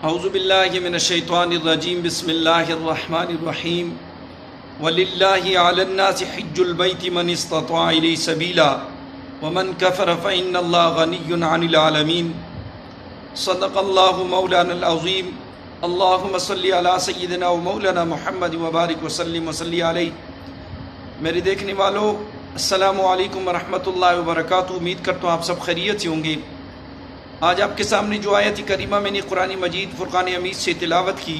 اعوذ باللہ من الشیطان الرجیم بسم اللہ الرحمن الرحیم وللہ علی الناس حج البیت من استطاع الیہ سبیلا ومن کفر فإن اللہ غنی عن العالمین صدق اللہ مولانا العظیم اللہم صلی علی سیدنا و مولانا محمد وبارک وسلم وصلی علیہ۔ میرے دیکھنے والوں السلام علیکم ورحمۃ اللہ وبرکاتہ۔ امید کرتا ہوں آپ سب خیریت سے ہوں گے۔ آج آپ کے سامنے جو آیت کریمہ میں نے قرآن مجید فرقان حمید سے تلاوت کی،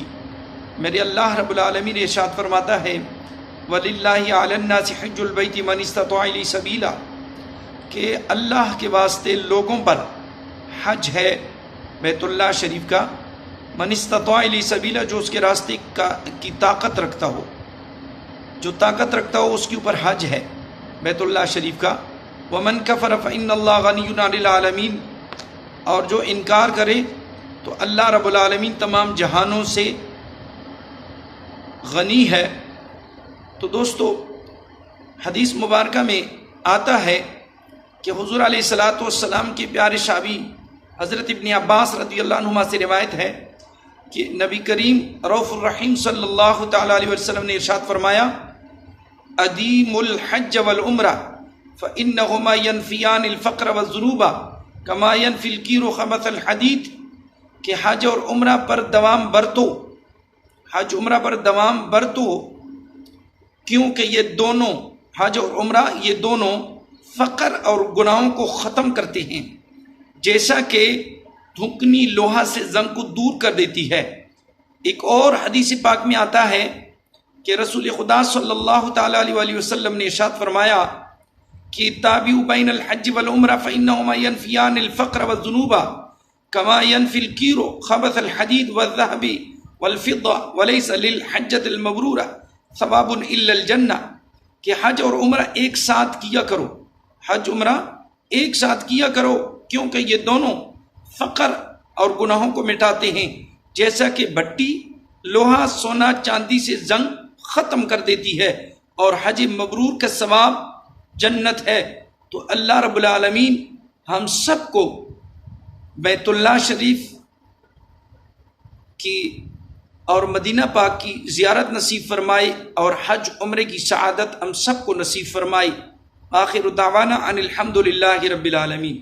میرے اللہ رب العالمین ارشاد فرماتا ہے وَلِلَّهِ عَلَى النَّاسِ حِجُّ الْبَيْتِ مَنِ اسْتَطَاعَ إِلَيْهِ سَبِيلًا، کہ اللہ کے واسطے لوگوں پر حج ہے بیت اللہ شریف کا، من استطاع الیہ سبیلا، جو اس کے راستے کی طاقت رکھتا ہو، جو طاقت رکھتا ہو اس کے اوپر حج ہے بیت اللہ شریف کا۔ ومن کفر فإن اللہ غنی عن العالمین، اور جو انکار کرے تو اللہ رب العالمین تمام جہانوں سے غنی ہے۔ تو دوستو، حدیث مبارکہ میں آتا ہے کہ حضور علیہ الصلاۃ والسلام کے پیارے صحابی حضرت ابن عباس رضی اللہ عنہما سے روایت ہے کہ نبی کریم رؤوف الرحیم صلی اللہ تعالیٰ علیہ وسلم نے ارشاد فرمایا ادیم الحج والعمرہ فإنہما ینفیان الفقر والذنوب کما ینفی الکیر خبث الحدید، کہ حج اور عمرہ پر دوام برتو، حج عمرہ پر دوام برتو، کیونکہ یہ دونوں حج اور عمرہ یہ دونوں فقر اور گناہوں کو ختم کرتے ہیں، جیسا کہ دھکنی لوہا سے زنگ کو دور کر دیتی ہے۔ ایک اور حدیث پاک میں آتا ہے کہ رسول خدا صلی اللہ تعالیٰ علیہ وسلم نے ارشاد فرمایا کہ تابعوا بین الحج والعمرہ فإنہما ینفیان الفقر والذنوب کما ینفی الکیر خبث الحدید والذہب والفضہ ولیس للحجۃ المبرورہ ثواب الا الجنہ، کہ حج اور عمرہ ایک ساتھ کیا کرو، حج عمرہ ایک ساتھ کیا کرو، کیونکہ یہ دونوں فقر اور گناہوں کو مٹاتے ہیں، جیسا کہ بھٹی لوہا سونا چاندی سے زنگ ختم کر دیتی ہے، اور حج مبرور کا ثواب جنت ہے۔ تو اللہ رب العالمین ہم سب کو بیت اللہ شریف کی اور مدینہ پاک کی زیارت نصیب فرمائے، اور حج عمرے کی سعادت ہم سب کو نصیب فرمائے۔ آخر دعوانا ان الحمد للہ رب العالمین۔